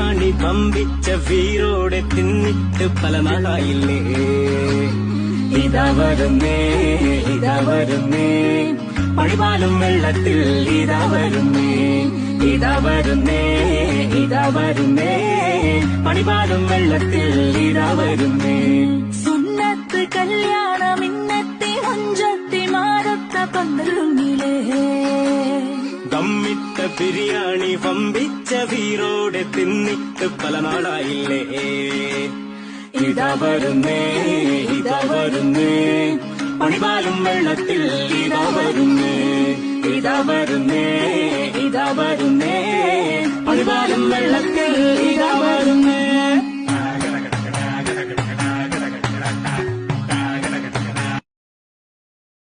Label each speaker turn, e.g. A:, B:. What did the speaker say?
A: ബിരിയാണി പമ്പിച്ച വീരോടെ തിന്നിട്ട് പല നാളായില്ലേ. ഇതാ വരുന്നേ ഇതാ വരുന്നേ പണിപാലും വെള്ളത്തിൽ ഇതാ വരുന്നേ. ഇതാ വരുന്നേ ഇതാ വരുന്നേ പണിപാലും വെള്ളത്തിൽ ഇതാ വരുന്നേ.
B: സുന്നത്ത് കല്യാണം ഇന്നത്തെ മുഞ്ചത്തി മാറത്ത പന്തലുണ്ണിലേ.
A: ദമ്മിട്ട ബിരിയാണി വമ്പിച്ച വീരോടെ തിന്നിട്ട് പല നാളായില്ലേ. ഇതാ വരുന്നേ ഇതാ വരുന്നേ പണിപാലും വെള്ളത്തിൽ ഇതാ വരുന്നേ. ഇതാ വരുന്നേ ഇതാ വരുന്നേ പണിപാലും വെള്ളത്തിൽ ഇതാ വരുന്നേ.